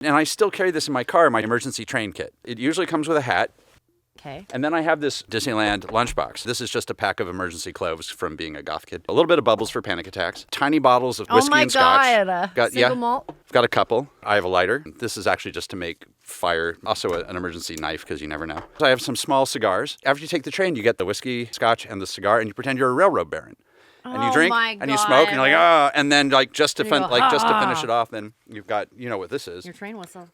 And I still carry this in my car, my emergency train kit. It usually comes with a hat. Okay. And then I have this Disneyland lunchbox. This is just a pack of emergency cloves from being a goth kid. A little bit of bubbles for panic attacks. Tiny bottles of whiskey and scotch. Single malt? I've got a couple. I have a lighter. This is actually just to make fire. Also an emergency knife because you never know. So I have some small cigars. After you take the train, you get the whiskey, scotch, and the cigar, and you pretend you're a railroad baron. And you drink, and you smoke, and you're like, ah. And then just to finish it off, then you've got, you know what this is. Your train whistle.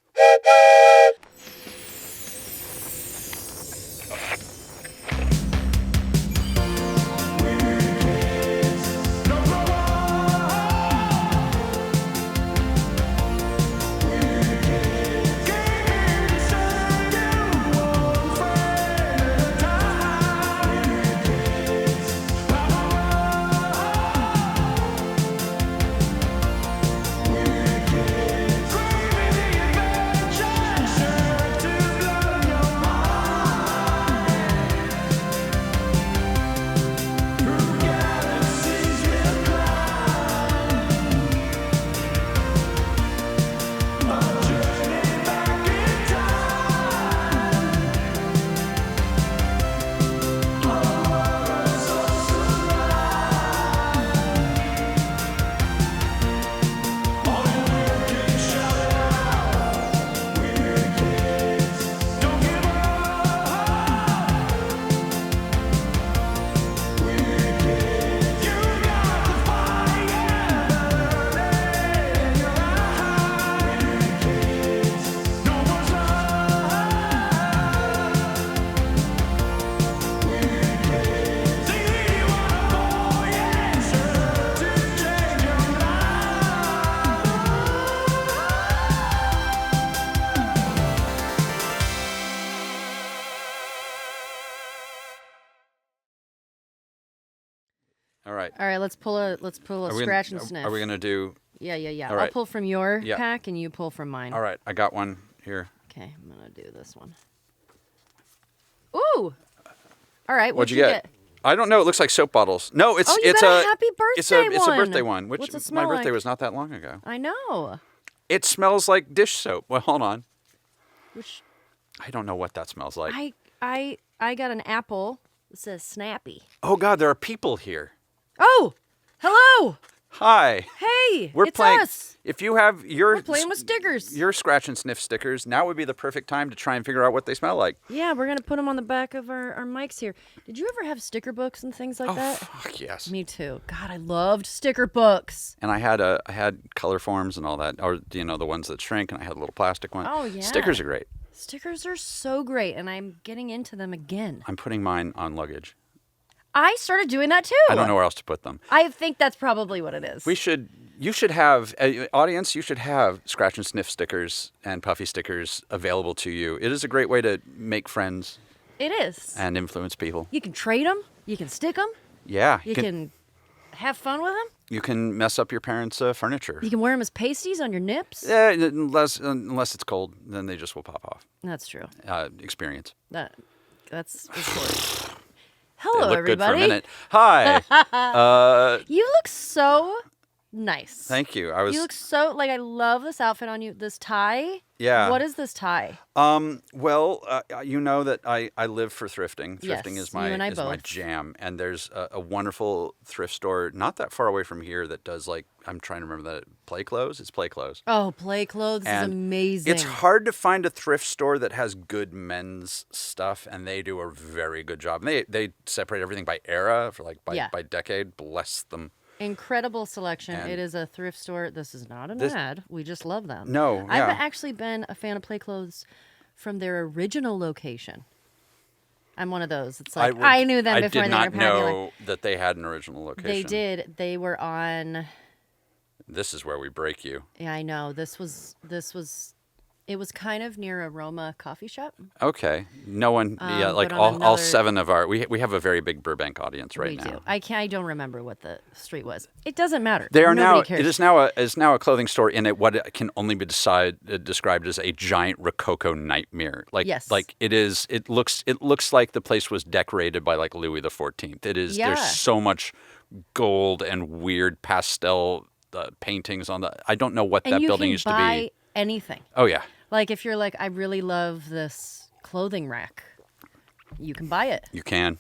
All right, let's pull a scratch and sniff. Are we gonna do? Yeah. All right. I'll pull from your pack and you pull from mine. All right, I got one here. Okay, I'm gonna do this one. Ooh. All right, what'd you get? I don't know. It looks like soap bottles. No, it's got a happy birthday one. It's a birthday one. Which What's it smell my birthday like? was not that long ago. I know. It smells like dish soap. Well, hold on. Which? I don't know what that smells like. I got an apple. It says Snappy. Oh God, there are people here. Oh, hello. Hi. Hey, We're it's playing, us. If you have We're playing with stickers. Your scratch and sniff stickers, now would be the perfect time to try and figure out what they smell like. Yeah, we're going to put them on the back of our mics here. Did you ever have sticker books and things like that? Oh, fuck yes. Me too. God, I loved sticker books. And I had color forms and all that, or the ones that shrink, and I had a little plastic one. Oh, yeah. Stickers are great. Stickers are so great, and I'm getting into them again. I'm putting mine on luggage. I started doing that too. I don't know where else to put them. I think that's probably what it is. You should have, audience, you should have scratch and sniff stickers and puffy stickers available to you. It is a great way to make friends. It is. And influence people. You can trade them. You can stick them. Yeah. You can have fun with them. You can mess up your parents' furniture. You can wear them as pasties on your nips. Yeah, unless it's cold, then they just will pop off. That's true. Experience. That's important. Hello, they look everybody. Good for a minute. Hi. You look so nice. Thank you. You look so I love this outfit on you. This tie. Yeah. What is this tie? Well, you know that I live for thrifting. Thrifting is my jam. And there's a wonderful thrift store not that far away from here that does I'm trying to remember that play clothes. It's play clothes. Oh, play clothes is amazing. It's hard to find a thrift store that has good men's stuff, and they do a very good job. And they separate everything by era for by decade. Bless them. Incredible selection. It is a thrift store. This is not an ad. We just love them. No, yeah. I've actually been a fan of play clothes from their original location. I'm one of those. It's I knew them before they were popular. I did not know that they had an original location. They did. They were on... This is where we break you. Yeah, I know. It was kind of near a Roma coffee shop. Okay. No one, all seven of our, we have a very big Burbank audience right now. We do. I don't remember what the street was. It doesn't matter. They are Nobody cares. It is now a clothing store in what can only be described as a giant Rococo nightmare. Yes. It looks like the place was decorated by Louis XIV. It is, there's so much gold and weird pastel paintings on I don't know what that building used to be. anything. Oh, yeah. Like if you're like, I really love this clothing rack, you can buy it. You can.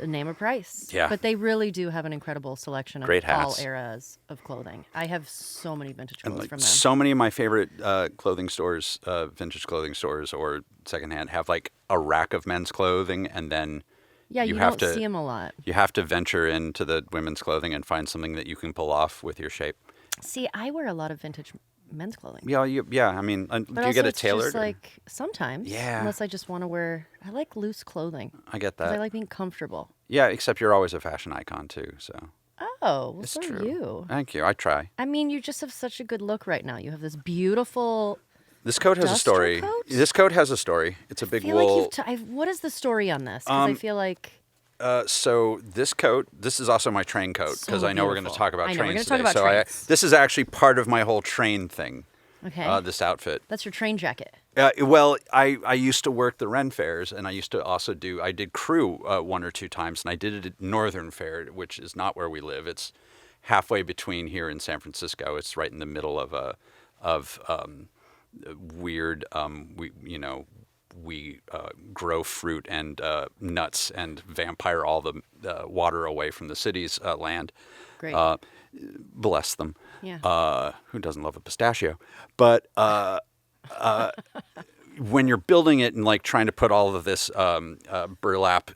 Name a price. Yeah. But they really do have an incredible selection of Great all hats. eras of clothing. I have so many vintage clothes from them. So many of my favorite clothing stores, vintage clothing stores or secondhand, have like a rack of men's clothing, and then you have don't to see them a lot. You have to venture into the women's clothing and find something that you can pull off with your shape. See, I wear a lot of vintage men's clothing. Yeah. I mean, But do you get it tailored? Just like sometimes. Yeah. Unless I just want to wear. I like loose clothing. I get that. I like being comfortable. Yeah, except you're always a fashion icon too. So. Oh, well, It's so true. are you. Thank you. I try. I mean, you just have such a good look right now. You have this beautiful. This coat has a Duster story. coat? This coat has a story. It's a big I feel wool. like what is the story on this? Because I feel like. So this coat, this is also my train coat, because So I know we're going to beautiful. talk about I know, we're trains gonna talk today. about So trains. this is actually part of my whole train thing. Okay. This outfit. That's your train jacket. Well, I used to work the Renfairs, and I used to also I did crew one or two times, and I did it at Northern Fair, which is not where we live. It's halfway between here and San Francisco. It's right in the middle of weird, we grow fruit and nuts and vampire all the water away from the city's land. Great. Bless them. Yeah. Who doesn't love a pistachio? But when you're building it and like trying to put all of this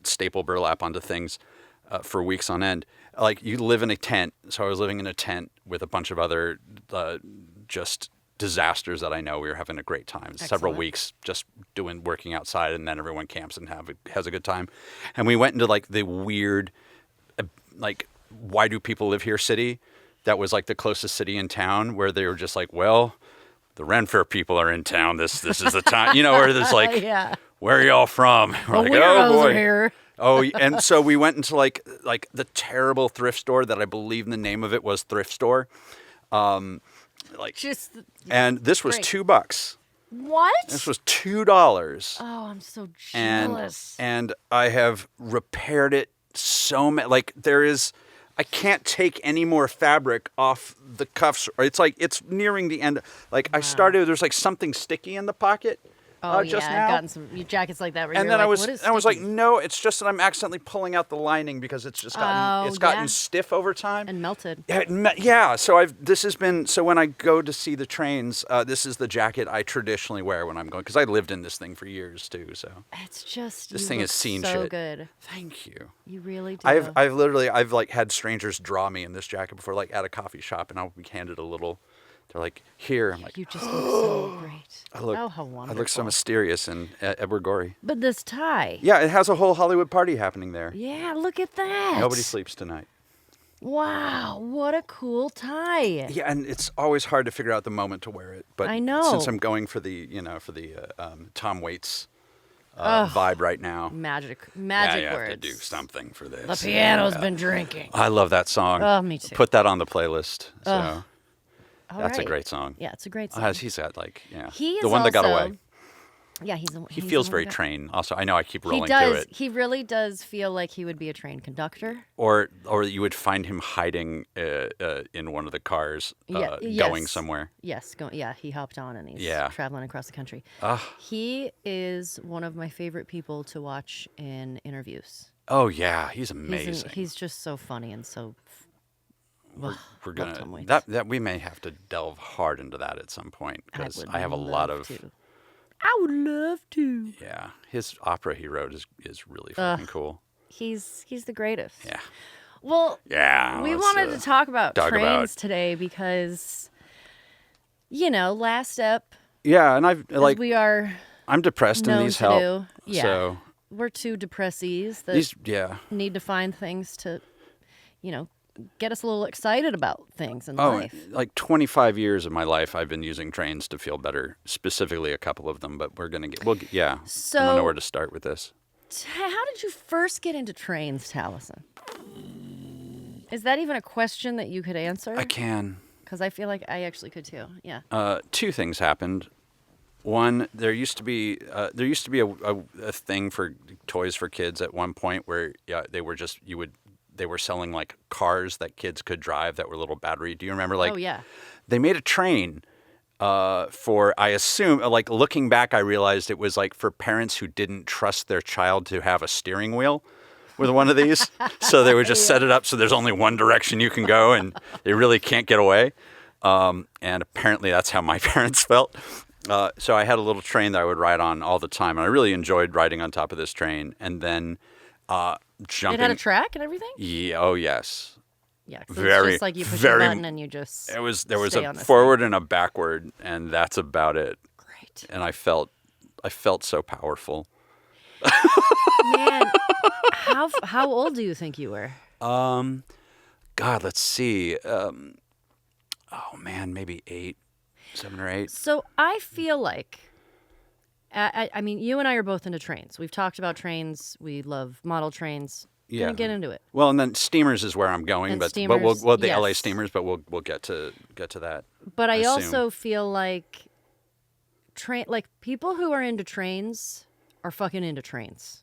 staple burlap onto things for weeks on end, like you live in a tent. So I was living in a tent with a bunch of other just disasters that I know. We were having a great time. Several weeks just working outside, and then everyone camps and has a good time. And we went into like the weird, like, why do people live here city? That was like the closest city in town, where they were just like, well, the Renfair people are in town. This is the time, where there's like, Yeah. where are y'all from? We're like, weirdos oh boy. are here. Oh, and so we went into like the terrible thrift store that I believe the name of it was Thrift Store. And this was Great. $2. What? This was $2. Oh, I'm so and jealous. and I have repaired it so much. Like I can't take any more fabric off the cuffs. It's like it's nearing the end. Like I started, there's like something sticky in the pocket. Oh just yeah, now. I've gotten some jackets like that. Where And you're then like, I was like, no, it's just that I'm accidentally pulling out the lining because it's just gotten stiff over time. and melted. Yeah. So so when I go to see the trains, this is the jacket I traditionally wear when I'm going, because I lived in this thing for years too. So It's just this you thing look has seen so shit. good. Thank you. You really do. I've like had strangers draw me in this jacket before, like at a coffee shop, and I'll be handed a little. They're like, here. I'm like, You just look so great. oh, how wonderful. I look so mysterious and Edward Gorey. But this tie. Yeah, it has a whole Hollywood party happening there. Yeah, look at that. Nobody sleeps tonight. Wow, what a cool tie. Yeah, and it's always hard to figure out the moment to wear it. But I know. since I'm going for the Tom Waits vibe right now, Magic you words. have to do something for this. The piano's been drinking. I love that song. Oh, me too. Put that on the playlist. So All that's a right. great song. Yeah, it's a great song. He's got like He is the one that got also- away. Yeah, He he's feels the one very that- train. Also, I know I keep rolling He does. to it. He really does feel like he would be a train conductor. Or you would find him hiding in one of the cars going Yes. somewhere. Yes, he hopped on and he's Yeah. traveling across the country. He is one of my favorite people to watch in interviews. Oh yeah, he's amazing. He's just so funny and so. We're Tom gonna Waits. that we may have to delve hard into that at some point, because would I have a lot love of to. I would love to. yeah. His opera he wrote is really fucking cool. He's the greatest. Yeah. Well, Yeah. we let's, wanted to talk about talk trains about- today because, last step, Yeah, and I've as like we are I'm depressed and known these to help. do. Yeah. So we're two depressies that these need to find things to, get us a little excited about things in Oh, life. like 25 years of my life, I've been using trains to feel better. Specifically, a couple of them, but we're gonna get. I don't So- know where to start with this. How did you first get into trains, Taliesin? Is that even a question that you could answer? I can. Because I feel like I actually could too. Yeah. Two things happened. One, there used to be a thing for toys for kids at one point where they were selling like cars that kids could drive that were little battery. Do you remember? Like, Oh yeah. they made a train I assume, like looking back, I realized it was like for parents who didn't trust their child to have a steering wheel with one of these. So they would just set it up so there's only one direction you can go and they really can't get away. And apparently that's how my parents felt. So I had a little train that I would ride on all the time. And I really enjoyed riding on top of this train. And then jumping. It had a track and everything? Yeah, oh, yes. Yeah, because it's just like you push a button and you just there was a forward and a backward, and that's about it. Great. And I felt so powerful. Man, how old do you think you were? God, let's see. Oh man, maybe 7 or 8. So I feel like, I mean, you and I are both into trains. We've talked about trains. We love model trains. Yeah. Gonna get into it. Well, and then steamers is where I'm going, and but steamers, we'll the yes. LA steamers, but we'll get to that. But I also feel like people who are into trains are fucking into trains.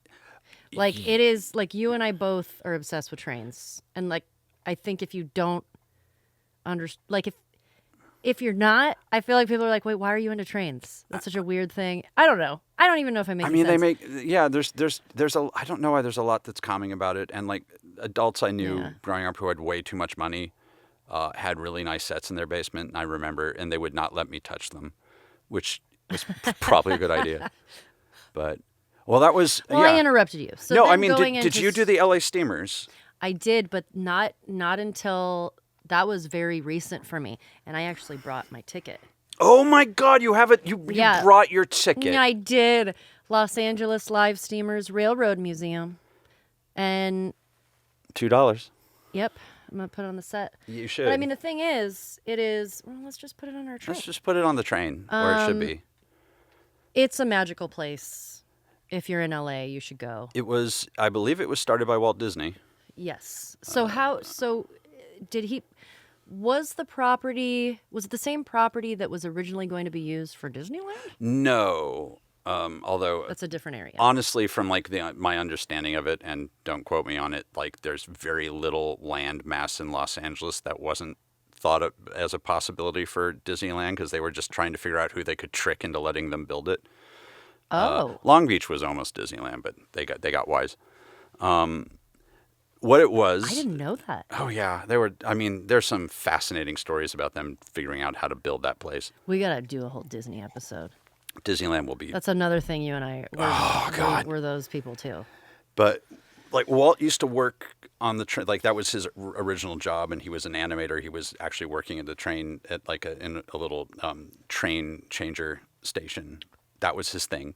Like it is like you and I both are obsessed with trains, and like I think if you don't like if you're not, I feel like people are like, wait, why are you into trains? That's such a weird thing. I don't know. I don't even know if I make sense. They make, there's I don't know why there's a lot that's calming about it. And like adults I knew growing up who had way too much money had really nice sets in their basement. And I remember, and they would not let me touch them, which was probably a good idea. But, well, that was, I interrupted you. So no, I mean, did you do the LA steamers? I did, but not until... That was very recent for me, and I actually brought my ticket. Oh my God, you have it! You brought your ticket. I did. Los Angeles Live Steamers Railroad Museum, and $2. Yep, I'm gonna put it on the set. You should. But I mean, the thing is, well, let's just put it on our train. Let's just put it on the train where it should be. It's a magical place. If you're in LA, you should go. I believe it was started by Walt Disney. Yes. So did he? Was it the same property that was originally going to be used for Disneyland? No. Although that's a different area. Honestly, from like my understanding of it, and don't quote me on it, like there's very little land mass in Los Angeles that wasn't thought of as a possibility for Disneyland because they were just trying to figure out who they could trick into letting them build it. Oh. Long Beach was almost Disneyland, but they got wise. What it was... I didn't know that. Oh, yeah. There's some fascinating stories about them figuring out how to build that place. We got to do a whole Disney episode. Disneyland will be... That's another thing you and I... We're those people, too. But, like, Walt used to work on the train. Like, that was his original job, and he was an animator. He was actually working at the train at, like, in a little train changer station. That was his thing.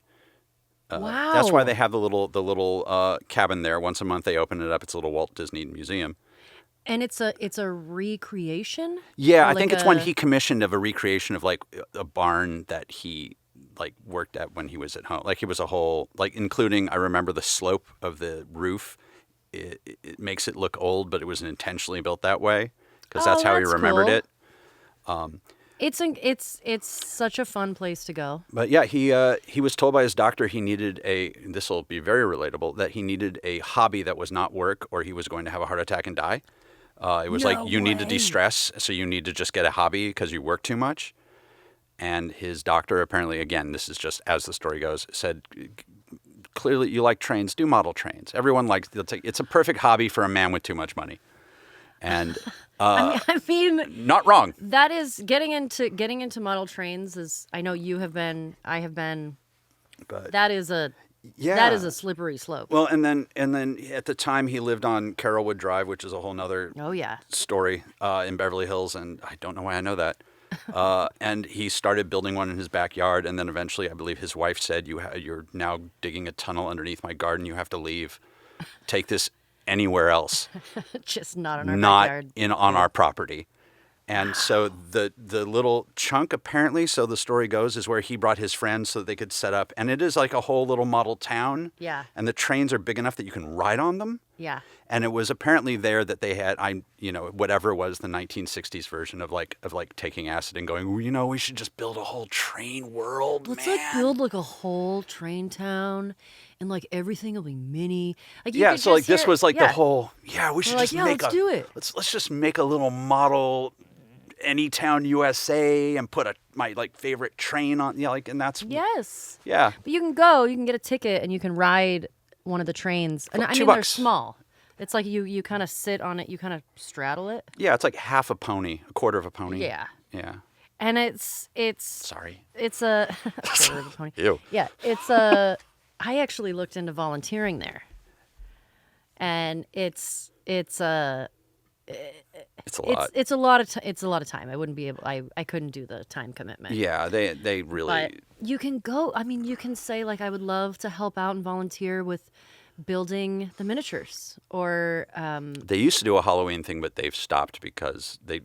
Wow. That's why they have the little cabin there. Once a month they open it up. It's a little Walt Disney museum. And it's a recreation? Yeah, I think it's one he commissioned of a recreation of like a barn that he like worked at when he was at home. Like it was a whole, like including, I remember the slope of the roof. It makes it look old, but it was intentionally built that way because that's how he remembered it. It's such a fun place to go. But yeah, he was told by his doctor he needed this will be very relatable, that he needed a hobby that was not work or he was going to have a heart attack and die. It was need to de-stress, so you need to just get a hobby because you work too much. And his doctor apparently, again, this is just as the story goes, said, clearly you like trains, do model trains. Everyone likes, it's a perfect hobby for a man with too much money. And I mean, not wrong. That is getting into model trains. Is I know you have been, I have been. But that is a slippery slope. Well, and then at the time he lived on Carrollwood Drive, which is a whole nother story in Beverly Hills, and I don't know why I know that. And he started building one in his backyard, and then eventually, I believe his wife said, "You're now digging a tunnel underneath my garden. You have to leave. Take this anywhere else, just not on our backyard. On our property." And so the little chunk, apparently, so the story goes, is where he brought his friends so that they could set up. And it is like a whole little model town. Yeah. And the trains are big enough that you can ride on them. Yeah. And it was apparently there that they had, whatever was the 1960s version of like taking acid and going, we should just build a whole train world, Let's man. build like a whole train town. And like everything will be mini. Like this was like the whole. Yeah, we should let's do it. Let's just make a little model Anytown, USA, and put my like favorite train on. Yeah, like, and that's Yes. yeah. But you can get a ticket and you can ride one of the trains. And I mean, they're $2. small. It's like you kind of sit on it, you kind of straddle it. Yeah, it's like half a pony, a quarter of a pony. Yeah. Yeah. And it's Sorry. it's a quarter of a pony. Ew. Yeah, I actually looked into volunteering there. And it's a lot. It's a lot of time. I wouldn't be able. I couldn't do the time commitment. Yeah, they really. But you can go. I mean, you can say like, I would love to help out and volunteer with building the miniatures, or They used to do a Halloween thing, but they've stopped because they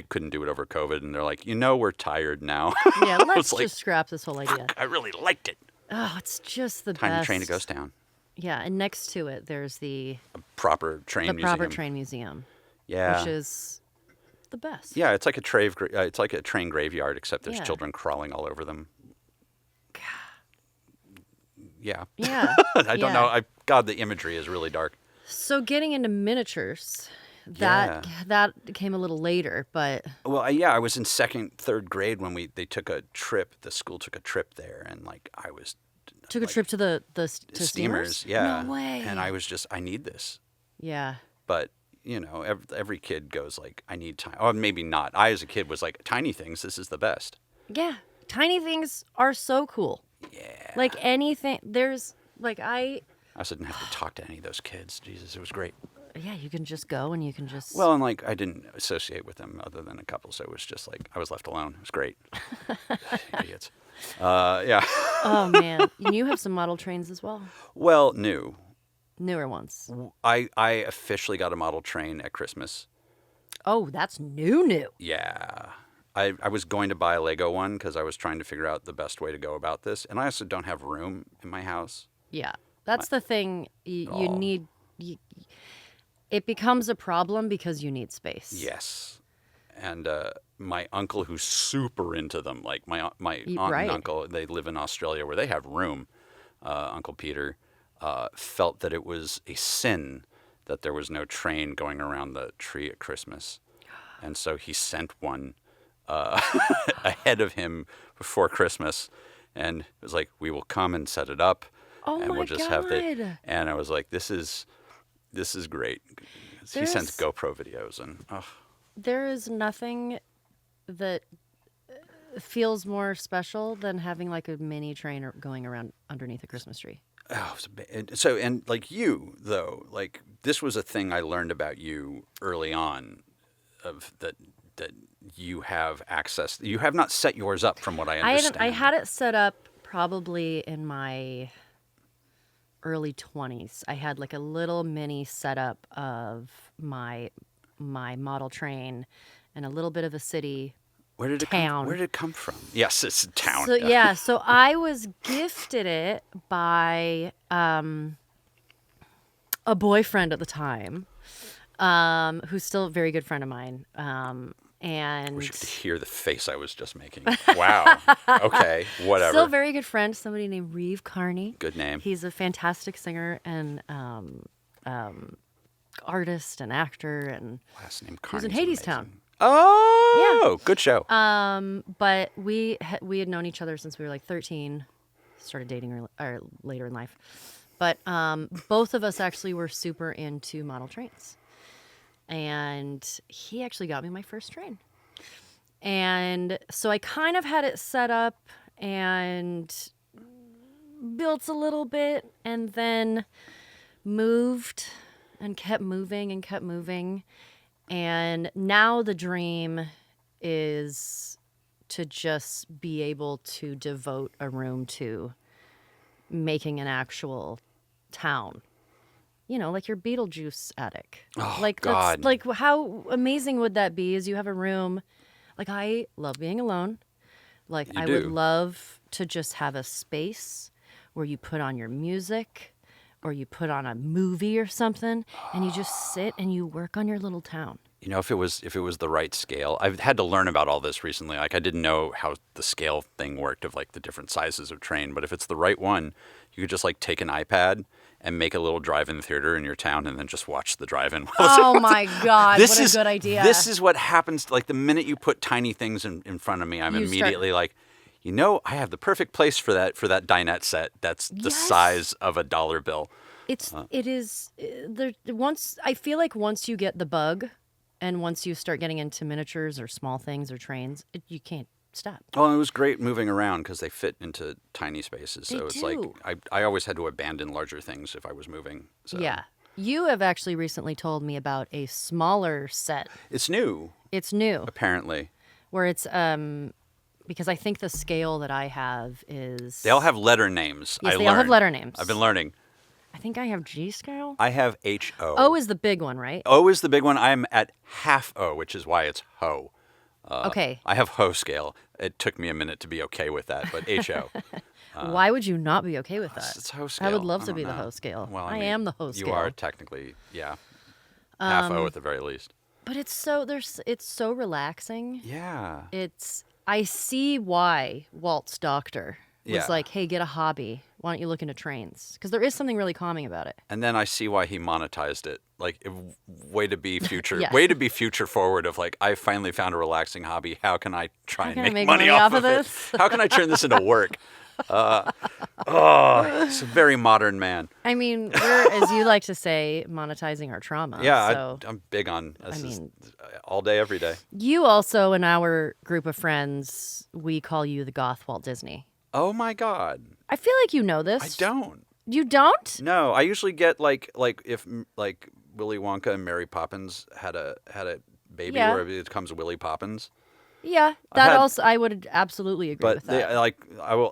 couldn't do it over COVID, and they're like, we're tired now. yeah, let's like, just scrap this whole idea. I really liked it. Oh, it's just the Time best. the train goes down. Yeah, and next to it, there's the Proper train museum. train museum. Yeah. Which is the best. Yeah, it's like it's like a train graveyard, except there's Yeah. children crawling all over them. Yeah. Yeah. I don't know. God, the imagery is really dark. So getting into miniatures, that came a little later, but Well, I was in second, third grade when they took a trip. The school took a trip there, and like I was took a trip to the steamers. Yeah. No way. And I was just, I need this. Yeah. But every kid goes like, I need time. Or maybe not. I as a kid was like, tiny things. This is the best. Yeah. Tiny things are so cool. Yeah. Like anything, there's like I also didn't have to talk to any of those kids. Jesus, it was great. yeah, you can just go and you can just. Well, and like I didn't associate with them other than a couple, so it was just like I was left alone. It was great. Idiots. Yeah. Oh man, you have some model trains as well. Well, Newer ones. I officially got a model train at Christmas. Oh, that's new. Yeah. I was going to buy a Lego one because I was trying to figure out the best way to go about this. And I also don't have room in my house. Yeah, that's the thing. You need. It becomes a problem because you need space. Yes. And my uncle, who's super into them, like my aunt Right. and uncle, they live in Australia where they have room. Uncle Peter felt that it was a sin that there was no train going around the tree at Christmas. And so he sent one ahead of him before Christmas. And it was like, we will come and set it up. Oh and my we'll just God. have the. And I was like, this is great. He sends GoPro videos and There is nothing that feels more special than having like a mini train going around underneath a Christmas tree. So and like you though, like this was a thing I learned about you early on, of that you have access. You have not set yours up, from what I understand. I had it set up probably in my early 20s. I had like a little mini setup of my model train and a little bit of a city. Where did it come from? Yes, it's a town. So yeah, so I was gifted it by a boyfriend at the time, who's still a very good friend of mine. And wish you could hear the face I was just making. Wow. Okay, whatever. still a very good friend, somebody named Reeve Carney. Good name. He's a fantastic singer and artist and actor, and Last name he Carney's was in Hadestown. amazing. Oh, Yeah. good show. But we had known each other since we were like 13. Started dating or later in life. But both of us actually were super into model trains. And he actually got me my first train. And so I kind of had it set up and built a little bit and then moved and kept moving and kept moving. And now the dream is to just be able to devote a room to making an actual town. You know, like your Beetlejuice attic. Oh, like God. Like how amazing would that be? Is you have a room. Like I love being alone. Like You I do. would love to just have a space where you put on your music or you put on a movie or something and you just sit and you work on your little town. You know, if it was the right scale, I've had to learn about all this recently. Like, I didn't know how the scale thing worked of like the different sizes of train. But if it's the right one, you could just like take an iPad and make a little drive-in theater in your town, and then just watch the drive-in. Oh my God! What a good idea. This is what happens. Like the minute you put tiny things in front of me, I'm immediately like, you know, I have the perfect place for that dinette set. That's the size of a dollar bill. It is. I feel like once you get the bug. And once you start getting into miniatures or small things or trains, you can't stop. Oh, it was great moving around because they fit into tiny spaces. So it's do. like I always had to abandon larger things if I was moving. So. Yeah. You have actually recently told me about a smaller set. It's new. It's new. Apparently. Where it's because I think the scale that I have is... They all have letter names. Yes, they all have letter names. I've been learning. I think I have G scale. I have HO. O is the big one, right? O is the big one. I'm at half O, which is why it's ho. Okay. I have ho scale. It took me a minute to be okay with that, but HO. Why would you not be okay with that? It's ho scale. I would love to be the ho scale. Well, I am the ho scale. You are technically, yeah. Half O at the very least. But it's so relaxing. Yeah. I see why Walt's doctor was Yeah. like, hey, get a hobby. Why don't you look into trains? Because there is something really calming about it. And then I see why he monetized it. Like, way to be future, Yeah. way to be future forward. Of like, I finally found a relaxing hobby. How can I try can I and make money money off off of it? this? How can I turn this into work? He's a very modern man. I mean, we're, as you like to say, monetizing our trauma. Yeah, So I'm big on this. mean- All day, every day. you also, in our group of friends, we call you the goth Walt Disney. Oh my God, I feel like you know this. I don't. You don't? No, I usually get like if like Willy Wonka and Mary Poppins had a baby Yeah. where it becomes Willy Poppins. Yeah, I would absolutely agree But with that.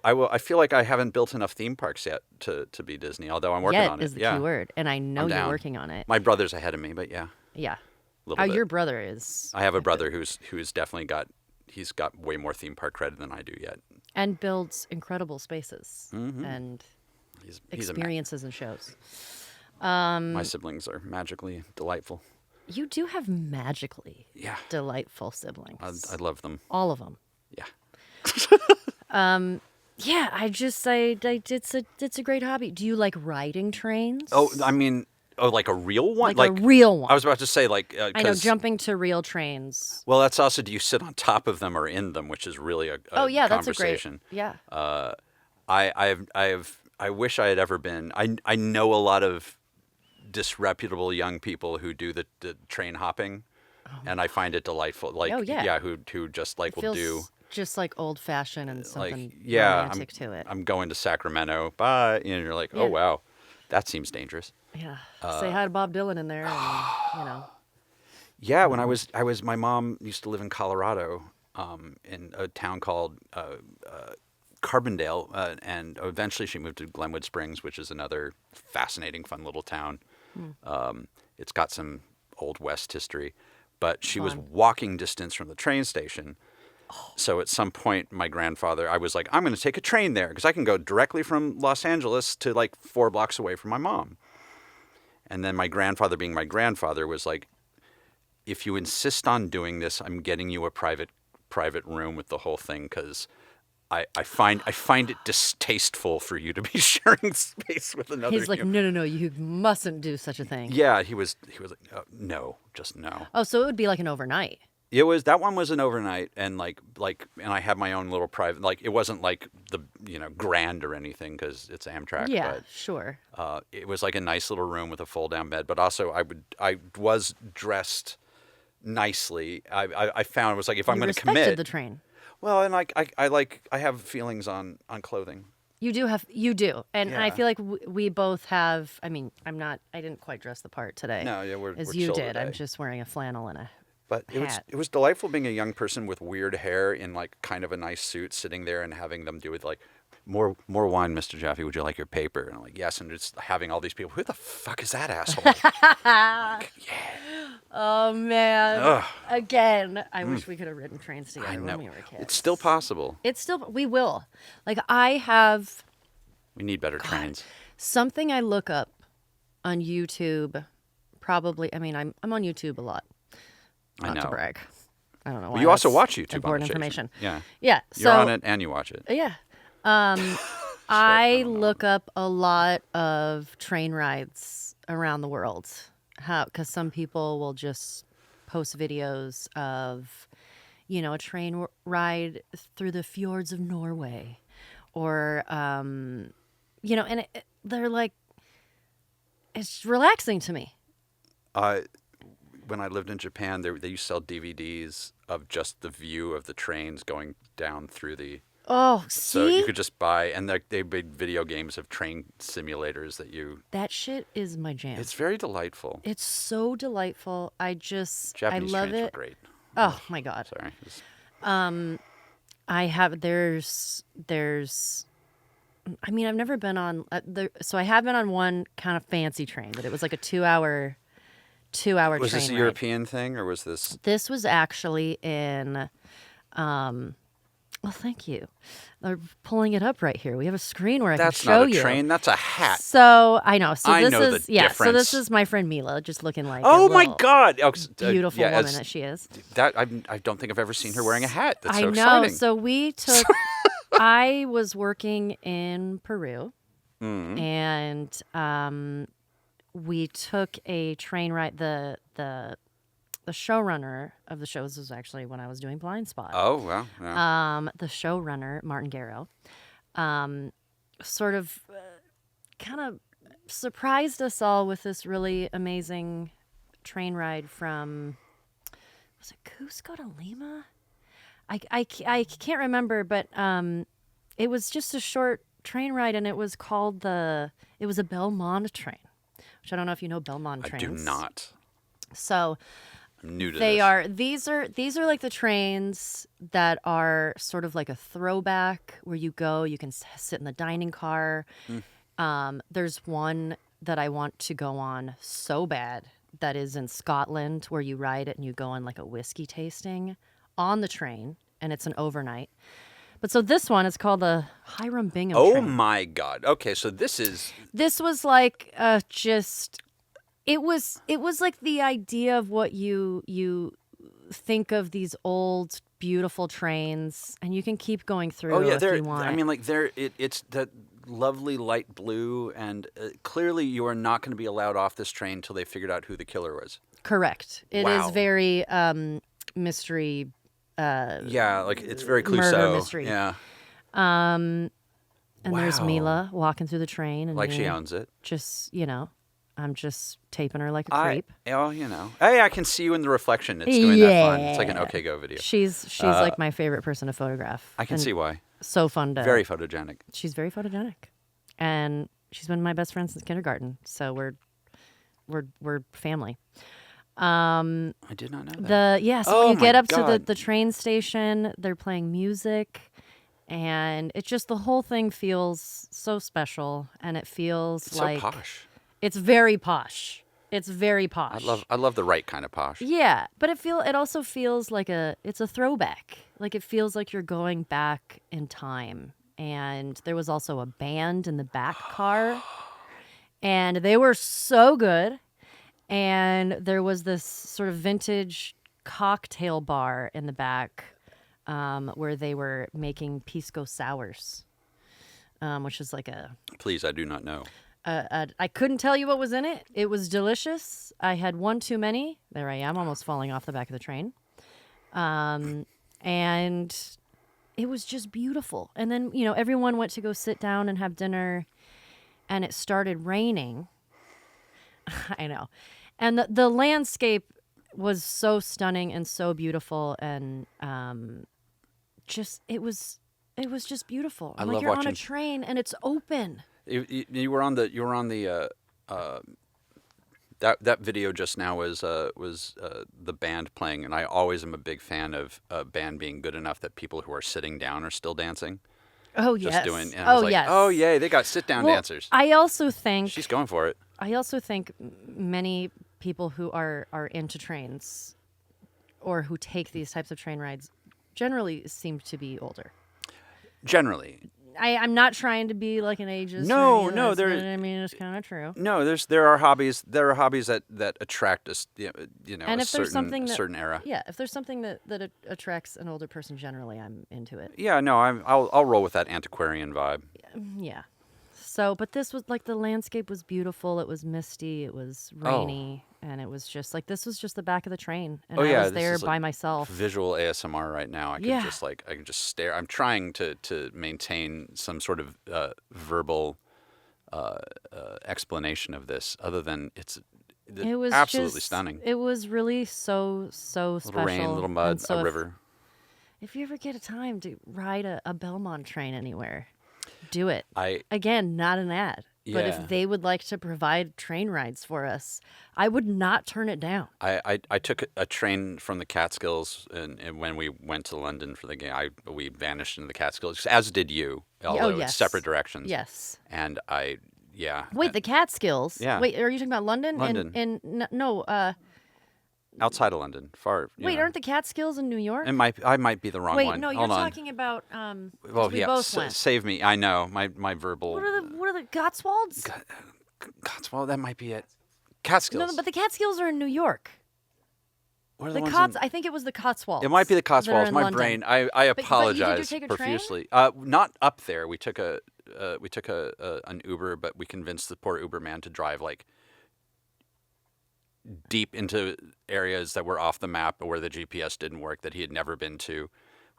I feel like I haven't built enough theme parks yet to be Disney. Although I'm working on it. Is the Yeah. key word, and I know I'm you're down. working on it. My brother's ahead of me, but yeah, Yeah. little Oh, bit. your brother is. I have a brother who's definitely got way more theme park credit than I do yet. And builds incredible spaces and He's experiences and shows. my siblings are magically delightful. You do have magically Yeah, delightful siblings. I love them. All of them. Yeah. Yeah, it's a great hobby. Do you like riding trains? Oh, I mean, like a real one? like a real one. I was about to say, like, I know, jumping to real trains. Well, that's also, do you sit on top of them or in them, which is really a Oh yeah, that's a great. conversation. Yeah. I wish I had ever been. I know a lot of disreputable young people who do the train hopping, and I find it delightful. Like, Oh, yeah. who just like will Feels do. just like old fashioned and Like, something yeah, romantic to it. I'm going to Sacramento. Bye. And you're like, Yeah. oh wow, that seems dangerous. Yeah. Say hi to Bob Dylan in there. And, Yeah, when I was my mom used to live in Colorado, in a town called Carbondale, and eventually she moved to Glenwood Springs, which is another fascinating, fun little town. It's got some Old West history, but she was walking distance from the train station. So at some point, I was like, I'm going to take a train there because I can go directly from Los Angeles to like 4 blocks away from my mom. And then my grandfather, being my grandfather, was like, if you insist on doing this, I'm getting you a private room with the whole thing because I find it distasteful for you to be sharing space with another. he's like, human. no, you mustn't do such a thing. Yeah, he was like, oh, no, just no. Oh, so it would be like an overnight. That one was an overnight, and and I had my own little private. Like, it wasn't like the grand or anything because it's Amtrak. Yeah, but, sure. it was like a nice little room with a fold down bed, but also I was dressed nicely. I found it was like, if I'm You going to respected commit. the train. Well, and I have feelings on clothing. You do, and I Yeah. feel like we both have. I mean, I didn't quite dress the part today. No, yeah, we're as we're you chill did. I'm today. just wearing a flannel and a. But hat. it was delightful being a young person with weird hair in like kind of a nice suit, sitting there and having them do it like, more wine, Mr. Jaffe. Would you like your paper? And I'm like, yes. And just having all these people. Who the fuck is that asshole? Like, yeah. Oh man! Ugh. Again, I wish we could have ridden trains together I know. when we were kids. It's still possible. We will. Like I have We need better trains. something I look up on YouTube. Probably, I mean, I'm on YouTube a lot. I Not know. to brag. I don't know why. But you also that's watch YouTube important on occasion. information. Yeah. Yeah. You're So on it and you watch it. yeah. I look up a lot of train rides around the world. Because some people will just post videos of, a train ride through the fjords of Norway, or and they're like, it's relaxing to me. When I lived in Japan, they used to sell DVDs of just the view of the trains going down through the. Oh, So see? you could just buy, and they made video games of train simulators that you. That shit is my jam. It's very delightful. It's so delightful. Japanese I love trains it. are great. Oh my God. Sorry. I have, I've never been on, so I have been on one kind of fancy train, but it was like a 2 hour train Was this a ride. European thing, or was this? This was actually in, well, thank you. They're pulling it up right here. We have a screen where I That's can show not a you. train. That's a hat. So I know. So I this know is the So difference. this is my friend Mila, just looking like Oh a my little God! beautiful yeah, woman that she is. I don't think I've ever seen her wearing a hat. That's I so know. exciting. So we took. I was working in Peru, Mm-hmm. and we took a train ride. The showrunner of the shows was actually when I was doing Blind Spot. Oh well. Yeah. The showrunner, Martin Garrow, sort of kind of surprised us all with this really amazing train ride from, was it Cusco to Lima? I can't remember, but it was just a short train ride, and it was called it was a Belmont train, which I don't know if you know Belmont I trains. do not. So I'm new to they this. are these are like the trains that are sort of like a throwback where you go, you can sit in the dining car. There's one that I want to go on so bad that is in Scotland, where you ride it and you go on like a whiskey tasting on the train, and it's an overnight. But so this one is called the Hiram Bingham Oh train. my God. Okay, so this was like just it was like the idea of what you think of these old beautiful trains, and you can keep going through Oh yeah, if you want. I mean, like it's that lovely light blue, and clearly you are not going to be allowed off this train until they figured out who the killer was. Correct. It Wow. is very mystery. Yeah, like it's very Murder Clouseau. mystery. Yeah, And there's Wow. Mila walking through the train, and like she me owns it. just I'm just taping her like a creep. Hey, I can see you in the reflection. It's doing that fun. It's like an OK Go video. She's like my favorite person to photograph. I can and see why. So fun to. Very photogenic. She's very photogenic, and she's been my best friend since kindergarten. So we're family. I did not know that. So when you my get up to God. the train station, they're playing music, and it just, the whole thing feels so special, and it feels It's like so posh. it's very posh. It's very posh. I love the right kind of posh. Yeah, but it also feels like it's a throwback. Like it feels like you're going back in time. And there was also a band in the back car, and they were so good. And there was this sort of vintage cocktail bar in the back where they were making pisco sours, which is like Please, I do not know. I couldn't tell you what was in it. It was delicious. I had one too many. There I am, almost falling off the back of the train. And it was just beautiful. And then, everyone went to go sit down and have dinner, and it started raining. I know. And the landscape was so stunning and so beautiful, and it was just beautiful. I I'm love you're on watching- a train and it's open. You were on the that video just now was the band playing, and I always am a big fan of a band being good enough that people who are sitting down are still dancing. Oh Just yes. doing. And I was like, yes. oh yay, they got sit down Well, dancers. I also think She's going for it. many people who are into trains or who take these types of train rides generally seem to be older. Generally. I'm not trying to be like an ageist. No, or no, there. there. I mean, it's kind of true. No, there are hobbies that attract us. And a if there's something a that, certain era. yeah, if there's something that attracts an older person, generally, I'm into it. Yeah, no, I'll roll with that antiquarian vibe. Yeah. So, but this was like the landscape was beautiful. It was misty. It was rainy, and it was just like this was just the back of the train, and I was there by myself. Visual ASMR right now. I can just stare. I'm trying to maintain some sort of verbal explanation of this, other than it was absolutely stunning. It was really so special. Little rain, little mud, a river. If you ever get a time to ride a Belmont train anywhere, do it. Again, not an ad. But if they would like to provide train rides for us, I would not turn it down. I took a train from the Catskills, and when we went to London for the game, we vanished into the Catskills, as did you, although it's separate directions. Yes. And Wait, the Catskills? Yeah. Wait, are you talking about London? London. No. Outside of London, far. Wait, aren't the Catskills in New York? I might be the wrong one. Wait, no, you're talking about. Well, we both went. Save me. I know my verbal. What are the Cotswolds? Cotswold, that might be it. Catskills. No, but the Catskills are in New York. What are the ones I think it was the Cotswolds. It might be the Cotswolds. My London. brain. I apologize did you take a profusely. Not up there. We took an Uber, but we convinced the poor Uber man to drive like deep into areas that were off the map or where the GPS didn't work that he had never been to.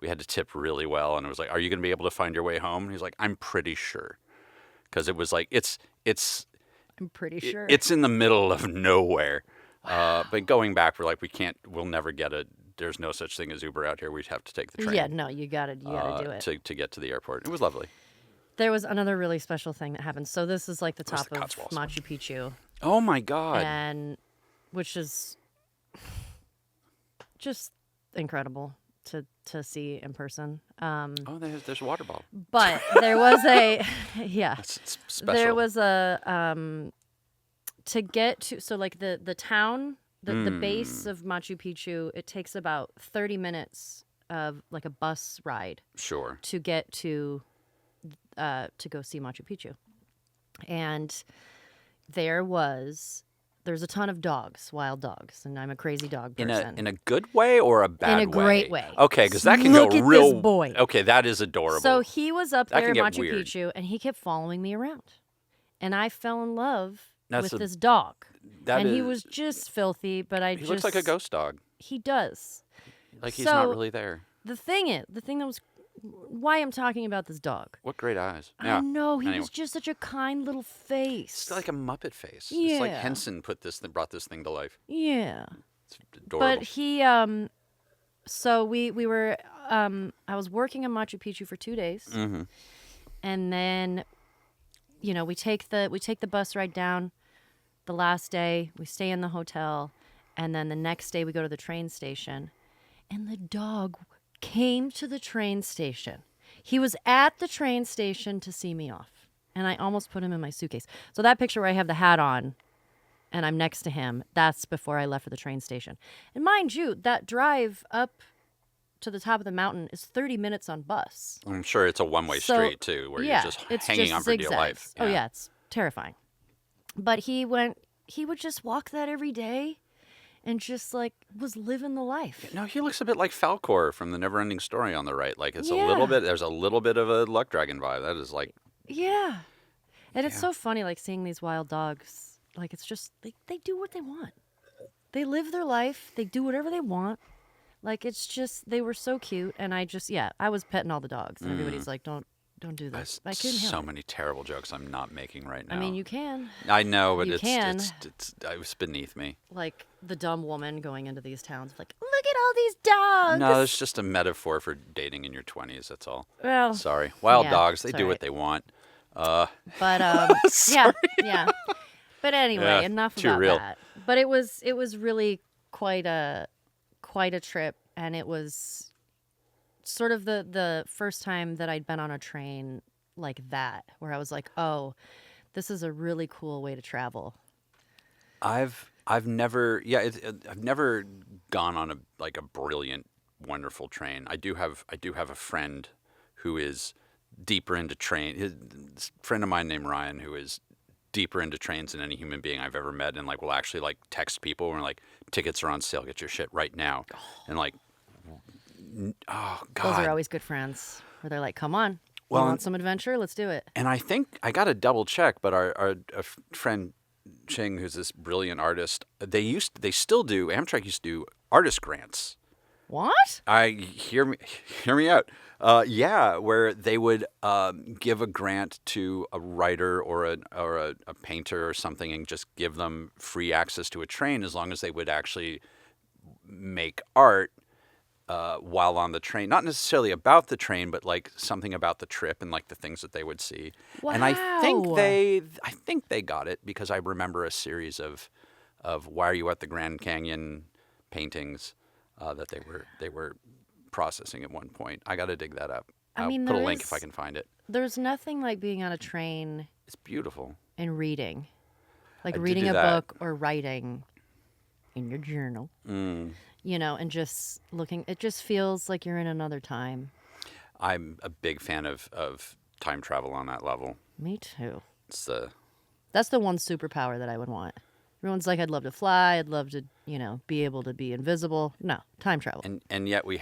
We had to tip really well, and it was like, "Are you going to be able to find your way home?" And he's like, "I'm pretty sure," because it was like it's. I'm pretty sure it's in the middle of nowhere. But going back, we're like, we'll never get it. There's no such thing as Uber out here. We'd have to take the train. Yeah, no, you gotta do it to get to the airport. It was lovely. There was another really special thing that happened. So this is like the top of Machu Picchu. Oh my God! And which is just incredible to see in person. There's a water bottle. But there was It's special. There was a to get to like the town, the base of Machu Picchu. It takes about 30 minutes of like a bus ride. Sure. To get to go see Machu Picchu, and there's a ton of dogs, wild dogs, and I'm a crazy dog person. In a good way or a bad way? In a great way. Okay, because that can Look go at real. This boy. Okay, that is adorable. So he was up there can at get Machu weird. Picchu, and he kept following me around, and I fell in love with this dog. He was just filthy, but he looks like a ghost dog. He does. Like he's not really there. The thing that was why I'm talking about this dog. What great eyes. I know, he was just such a kind little face. It's like a Muppet face. Yeah. It's like Henson brought this thing to life. Yeah. It's adorable. But he so we were I was working in Machu Picchu for 2 days. Mm-hmm. And then we take the bus ride down. The last day we stay in the hotel, and then the next day we go to the train station, and the dog came to the train station. He was at the train station to see me off, and I almost put him in my suitcase. So that picture where I have the hat on and I'm next to him, that's before I left for the train station. And mind you, that drive up to the top of the mountain is 30 minutes on bus. I'm sure it's a one-way street, too, where you're just hanging on for dear life. Yeah. Oh, yeah, it's terrifying. But he would just walk that every day and just, like, was living the life. No, he looks a bit like Falcor from the Neverending Story on the right. Like, there's a little bit of a Luck Dragon vibe. That is like... Yeah. And it's so funny, like, seeing these wild dogs. Like, it's just, they do what they want. They live their life. They do whatever they want. Like, it's just, they were so cute. And I was petting all the dogs. And everybody's like, don't do this. I couldn't help so it. many terrible jokes I'm not making right now. I mean, you can. I know, but it's beneath me. Like the dumb woman going into these towns, like, look at all these dogs. No, it's just a metaphor for dating in your 20s. That's all. Well, sorry, wild dogs. They do what they want. But yeah. But anyway, enough about that. But it was really quite a trip, and it was sort of the first time that I'd been on a train like that, where I was like, oh, this is a really cool way to travel. I've never gone on a brilliant, wonderful train. I do have a friend who is deeper into this friend of mine named Ryan, who is deeper into trains than any human being I've ever met, and like will actually like text people and like tickets are on sale, get your shit right now, and like, oh god, Those are always good friends. Where they're like, come on, Well, you want some adventure? Let's do it. And I think I got to double check, but our friend Ching, who's this brilliant artist, they still do. Amtrak used to do artist grants. What? Hear me out. Yeah, where they would give a grant to a writer or a painter or something, and just give them free access to a train as long as they would actually make art while on the train. Not necessarily about the train, but like something about the trip and like the things that they would see. Wow. And I think they got it because I remember a series of Why Are You at the Grand Canyon paintings that they were processing at one point. I got to dig that up. I'll put a link if I can find it. There's nothing like being on a train It's beautiful. and reading. Like I did reading do a that. book or writing in your journal. You know, and just looking, it just feels like you're in another time. I'm a big fan of time travel on that level. Me too. That's the one superpower that I would want. Everyone's like, I'd love to fly. I'd love to, be able to be invisible. No, time travel. And yet we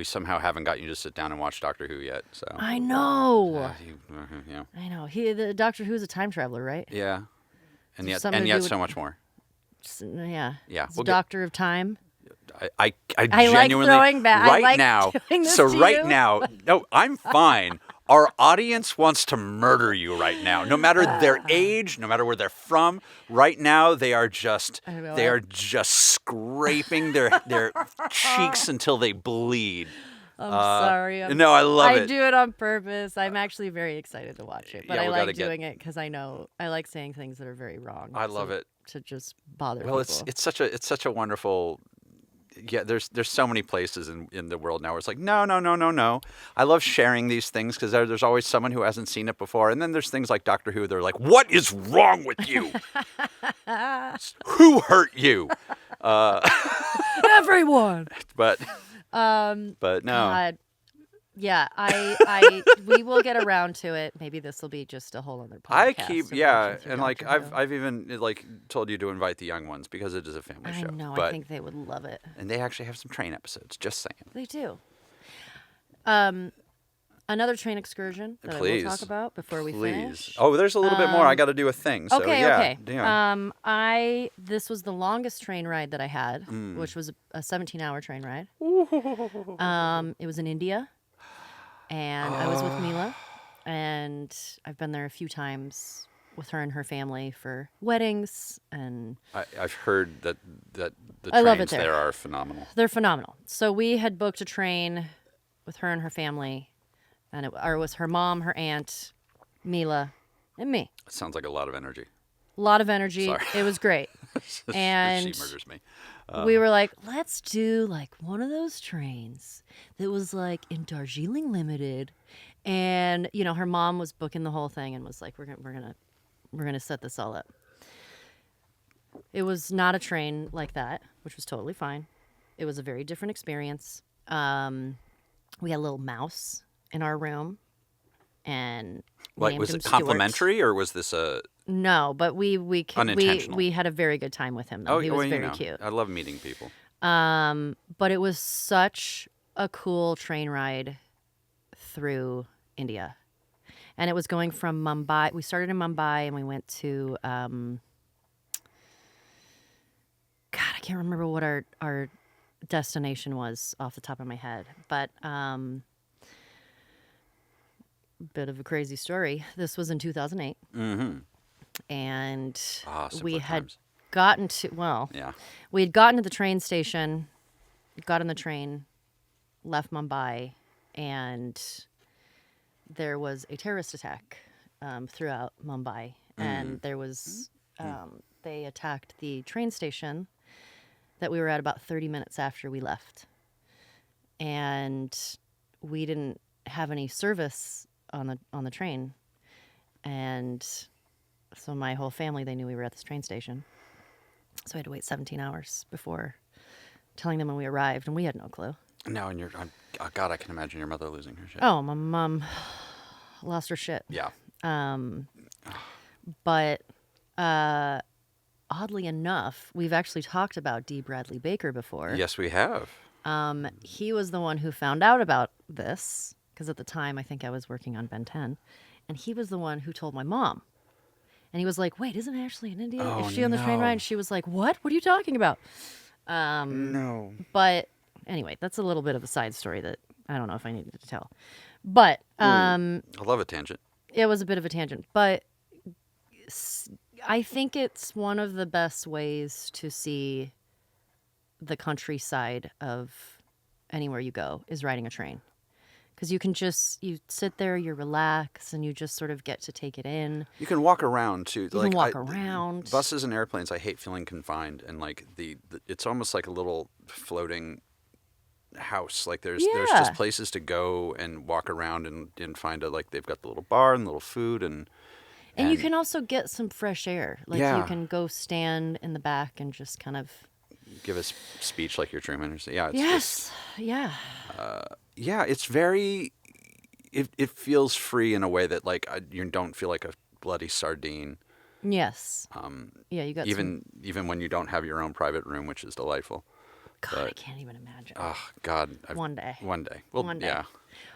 somehow haven't got you to sit down and watch Doctor Who yet. So I know. Yeah. I know. The Doctor Who's a time traveler, right? Yeah. And yet Something to do with- so much more. Yeah. Yeah. He's a doctor of time. I I genuinely like throwing back. right I like now. doing this So to right you. now, no, I'm fine. Our audience wants to murder you right now. No matter their age, no matter where they're from, right now they are just scraping their cheeks until they bleed. I'm sorry. No, I love it. I do it on purpose. I'm actually very excited to watch it, but Yeah, I we gotta like doing it because I know I like saying things that are very wrong. I love it. To just bother Well, people. it's such a wonderful. Yeah, there's so many places in the world now where it's like, no. I love sharing these things because there's always someone who hasn't seen it before. And then there's things like Doctor Who. They're like, what is wrong with you? Who hurt you? Everyone. But no. God. Yeah, we will get around to it. Maybe this will be just a whole other podcast. And like I've even like told you to invite the young ones because it is a family show. I know. But, I think they would love it. and they actually have some train episodes. Just saying. They do. Another train excursion that I will talk about before we finish. Oh, there's a little bit more. I got to do a thing. So, Okay, yeah, okay. Yeah. This was the longest train ride that I had, which was a 17-hour train ride. It was in India, and I was with Mila, and I've been there a few times with her and her family for weddings, and I've heard that the I love it trains there there. are phenomenal. They're phenomenal. So we had booked a train with her and her family, and it was her mom, her aunt, Mila, and me. It sounds like a lot of energy. A lot of energy. Sorry. It was great. And she murders me. we were like, let's do like one of those trains that was like in Darjeeling Limited, and her mom was booking the whole thing and was like, we're gonna set this all up. It was not a train like that, which was totally fine. It was a very different experience. We had a little mouse in our room, and Like, named was him it Stuart. complimentary or was this a? No, but we Unintentional. we had a very good time with him. Though. He was well, very cute. I love meeting people. But it was such a cool train ride through India. And it was going from Mumbai. We started in Mumbai and we went to, God, I can't remember what our destination was off the top of my head. But bit of a crazy story. This was in 2008. Mm-hmm. And Simpler we had times. gotten to, Yeah. we had gotten to the train station, got on the train, left Mumbai, and there was a terrorist attack throughout Mumbai. And there was, they attacked the train station that we were at about 30 minutes after we left. And we didn't have any service on the train. And so my whole family, they knew we were at this train station. So I had to wait 17 hours before telling them when we arrived, and we had no clue. No, and God, I can imagine your mother losing her shit. Oh, my mom lost her shit. Yeah. But oddly enough, we've actually talked about D. Bradley Baker before. Yes, we have. He was the one who found out about this, because at the time I think I was working on Ben 10, and he was the one who told my mom. And he was like, wait, isn't Ashley in India? Oh, Is she on the train ride? And she was like, what? What are you talking about? No. But anyway, that's a little bit of a side story that I don't know if I needed to tell. But I love a tangent. it was a bit of a tangent. But I think it's one of the best ways to see the countryside of anywhere you go is riding a train. Because you can you sit there, you relax, and you just sort of get to take it in. You can walk around too. You can walk around. Buses and airplanes, I hate feeling confined, and like it's almost like a little floating house. Like there's just places to go and walk around and find they've got the little bar and the little food and you can also get some fresh air. Like you can go stand in the back and just kind of give a speech like you're Truman. Yeah. Yeah, it's very. It feels free in a way that you don't feel like a bloody sardine. Yes. Yeah, you got even when you don't have your own private room, which is delightful. God, I can't even imagine. Oh God. One day. Well, One day. Yeah.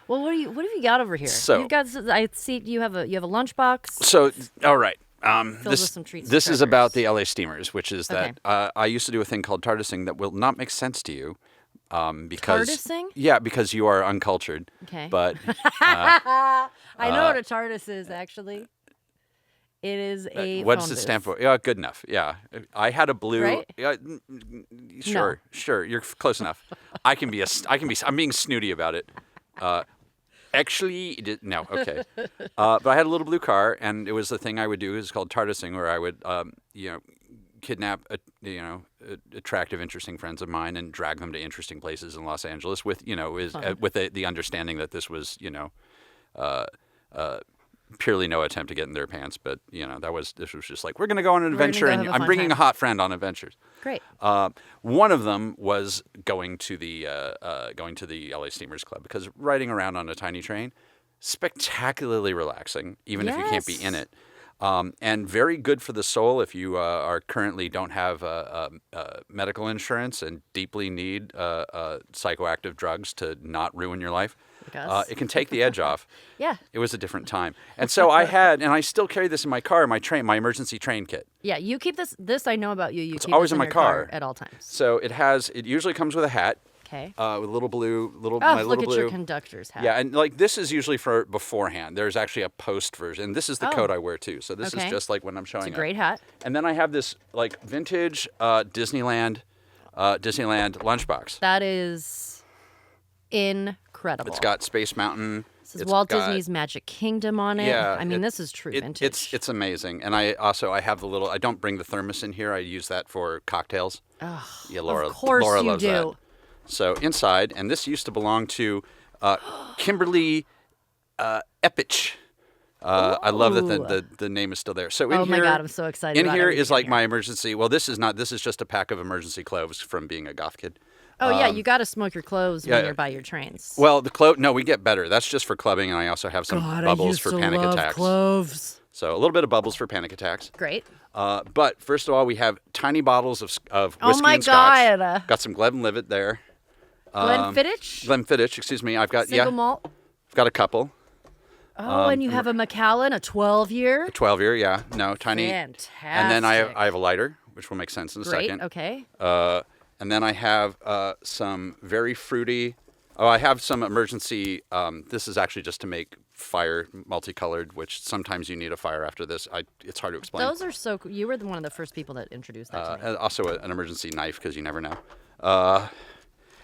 Well, what have you got over here? So you've got. I see you have a lunchbox. So all right. Filled with some treats. This is about the LA steamers, which is Okay. that I used to do a thing called TARDIS-ing that will not make sense to you. Because TARDIS-ing? Yeah, because you are uncultured. Okay. But I know what a TARDIS is, actually. It is a what does phone it stand booth. for? Yeah, good enough. Yeah, I had a blue. Right? Yeah, sure. You're close enough. I'm being snooty about it. Actually, no. Okay. But I had a little blue car, and it was the thing I would do. It was called TARDIS-ing, where I would, kidnap, attractive, interesting friends of mine and drag them to interesting places in Los Angeles with the understanding that this was, purely no attempt to get in their pants, but this was just like, we're going to go on an adventure, and I'm bringing a hot friend on adventures. Great. One of them was going to the LA Steamers Club, because riding around on a tiny train, spectacularly relaxing, even if you can't be in it. And very good for the soul if you currently don't have medical insurance and deeply need psychoactive drugs to not ruin your life. It can take the edge off. Yeah. It was a different time. And so I still carry this in my car, my emergency train kit. Yeah, you keep this. This I know about you. It's keep always this in my your car at all times. So it usually comes with a hat. Okay. With a little blue, look at your conductor's hat. Yeah, and this is usually for beforehand. There's actually a post version. This is the coat I wear too. So this is just like when I'm showing up. It's a great hat. And then I have this vintage Disneyland lunchbox. That is incredible. It's got Space Mountain. This is Walt Disney's Magic Kingdom on it. Yeah, I mean, this is true vintage. It's amazing. And I have the little. I don't bring the thermos in here. I use that for cocktails. Oh, yeah, Laura. Of course Laura you loves do. that. So inside, and this used to belong to Kimberly Epich. I love that the name is still there. So in my God, I'm so excited. In here is like my emergency. Well, this is not. This is just a pack of emergency cloves from being a goth kid. Oh yeah, you got to smoke your clothes when you're by your trains. Well, no, we get better. That's just for clubbing, and I also have some bubbles for panic attacks. Cloves. So a little bit of bubbles for panic attacks. Great. But first of all, we have tiny bottles of whiskey oh my and scotch. God. Got some Glenlivet there. Glenfiddich? Glenfiddich, excuse me. I've got Single malt. I've got a couple. Oh, and you have a Macallan, a 12-year. A 12-year, yeah. No, tiny. Fantastic. And then I have a lighter, which will make sense in a second. Okay. And then I have some very fruity. Oh, I have some emergency. This is actually just to make fire multicolored, which sometimes you need a fire after this. It's hard to explain. Those are so cool. You were one of the first people that introduced that to me. Also an emergency knife, because you never know.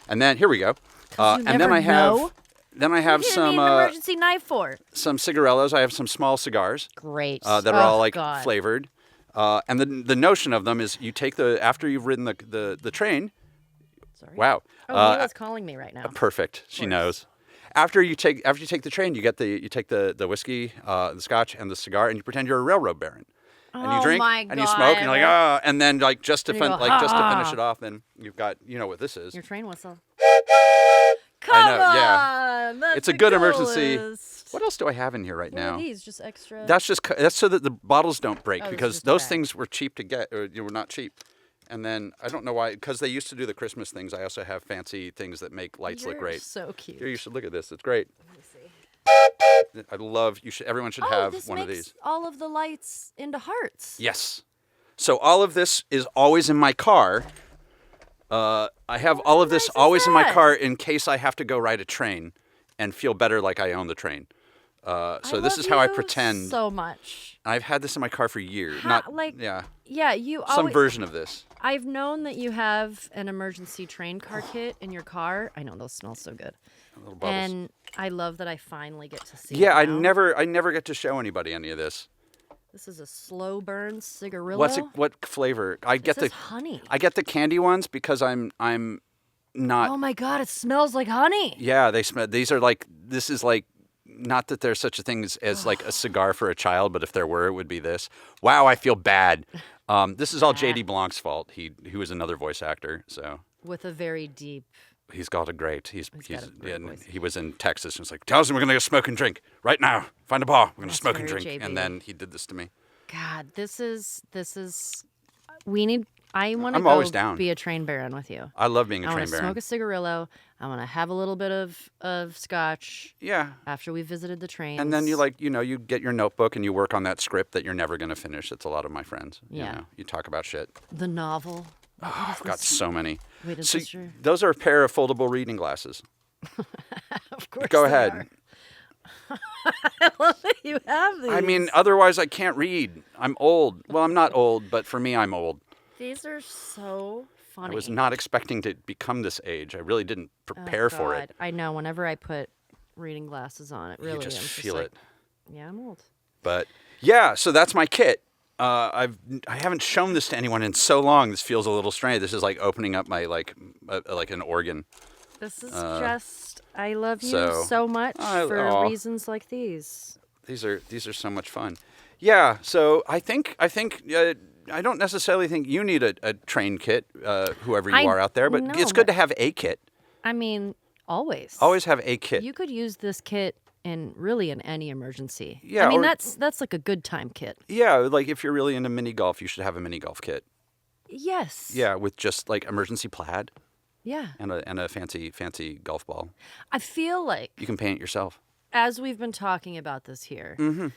And then here we go. And then I have. Then I have what do you some need an emergency knife for? Some cigarillos. I have some small cigars. Great. That are all flavored. And the notion of them is you take after you've ridden the train. Sorry. Wow. Oh, Mila's calling me right now. Perfect. She knows. After you take the train, you take the whiskey, the scotch, and the cigar, and you pretend you're a railroad baron. And you drink, and you smoke, and you're like, and then just to finish it off, then you've got what this is. Your train whistle. I know, Come yeah. on, that's It's a the good emergency. coolest. What else do I have in here right What now? are these? Just extra. That's so that the bottles don't break Oh, this is because just those bag. things were cheap to get, or were not cheap. And then I don't know why, because they used to do the Christmas things. I also have fancy things that make lights look You're great. so cute. Here, you should look at this. It's great. Let me see. I love. Everyone should Oh, have this one of makes these. all of the lights into hearts. Yes. So all of this is always in my car. I have all of this nice is always in my that? car in case I have to go ride a train and feel better like I own the train. I This love is how I you pretend. so much. I've had this in my car for years. Yeah, you Some always. version of this. I've known that you have an emergency train car kit in your car. I know those smell so good. Little bubbles. And I love that I finally get to see. Yeah, it I now. never get to show anybody any of this. This is a slow burn cigarillo. What flavor? I get This is the honey. I get the candy ones because I'm not. Oh my god, it smells like honey. Yeah, they smell. These are like. This is like. Not that there's such a thing as like a cigar for a child, but if there were, it would be this. Wow, I feel bad. This is all J.D. Blanc's fault. He was another voice actor, so With a very deep. he's got a great. He's got a great and voice. he was in Texas and was like, "Tell us we're gonna go smoke and drink right now. Find a bar. We're gonna That's smoke and very drink." JB. And then he did this to me. God, this is. We need. I want to I'm go always down. be a train baron with you. I love being a I train want to baron. smoke a cigarillo. I want to have a little bit of scotch Yeah. after we visited the trains. And then you get your notebook and you work on that script that you're never going to finish. It's a lot of my friends. Yeah. You talk about shit. the novel. Oh, I've got so many. Wait, is So this your? those are a pair of foldable reading glasses. Of course. Go they ahead. are. I love that you have these. I mean, otherwise I can't read. I'm old. Well, I'm not old, but for me, I'm old. these are so funny. I was not expecting to become this age. I really didn't prepare for it. I know. Whenever I put reading glasses on, it really You just I'm feel like, it. Yeah, I'm old. But yeah, so that's my kit. I haven't shown this to anyone in so long. This feels a little strange. This is like opening up my like an organ. This is just. I love you so- so much for aw. reasons like these. These are so much fun. Yeah. So I think I don't necessarily think you need a train kit, whoever you are out there, but no, it's good but- to have a kit. I mean, always. Always have a kit. You could use this kit in any emergency. Yeah, I mean, or- that's like a good time kit. Yeah, like if you're really into mini golf, you should have a mini golf kit. Yes. Yeah, with just like emergency plaid Yeah. and a fancy golf ball. I feel like You can paint it yourself. as we've been talking about this here, Mm-hmm.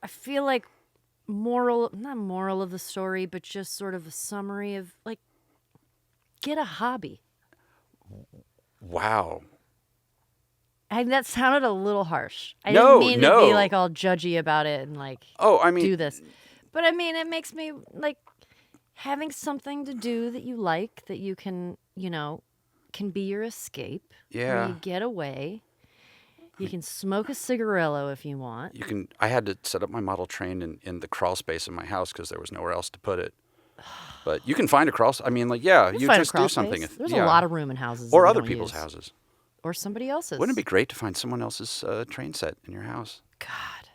I feel like not moral of the story, but just sort of a summary of like, get a hobby. Wow. And that sounded a little harsh. I No, didn't mean to no. be like all judgy about it and like Oh, I mean, do this. But I mean, it makes me like having something to do that you like, that you can, can be your escape. Where Yeah. you get away. You can smoke a cigarillo if you want. you can. I had to set up my model train in the crawl space in my house because there was nowhere else to put it. But you can find a crawl. I mean, like, yeah, You'll you find a just do crawl something. space. There's yeah. a lot of room in houses. or that we other don't people's use. houses. Or somebody else's. Wouldn't it be great to find someone else's train set in your house? God.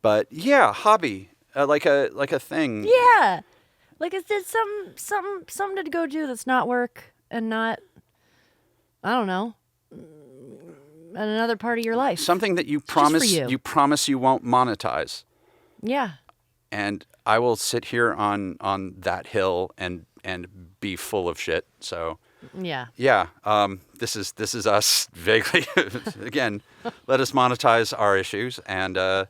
But yeah, hobby, like a thing. Yeah. Like it's just something to go do that's not work and not, I don't know, another part of your life. Something that you just for promise you. promise you won't monetize. Yeah. And I will sit here on that hill and be full of shit. So Yeah. yeah, this is us vaguely. Again, let us monetize our issues, and yeah,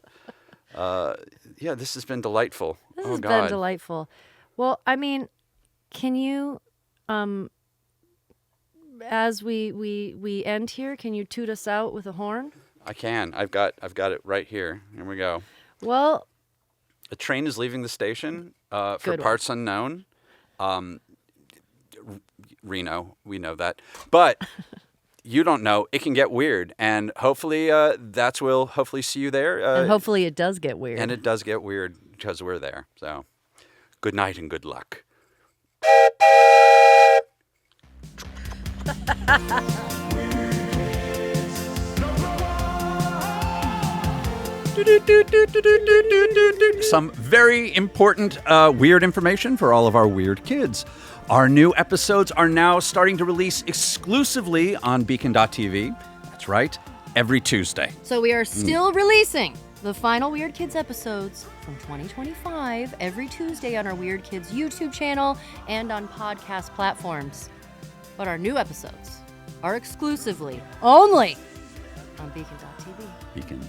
this has been delightful. This oh has God, been delightful. Well, I mean, can you, as we end here, can you toot us out with a horn? I can. I've got it right here. Here we go. Well, A train is leaving the station for Good one. parts unknown. Reno, we know that, but you don't know. It can get weird, and hopefully we'll hopefully see you there. and hopefully it does get weird. And it does get weird because we're there. So, good night and good luck. Some very important weird information for all of our weird kids. Our new episodes are now starting to release exclusively on Beacon.tv. That's right. every Tuesday. So we are still releasing the final Weird Kids episodes from 2025 every Tuesday on our Weird Kids YouTube channel and on podcast platforms. But our new episodes are exclusively only on Beacon.tv. Beacon.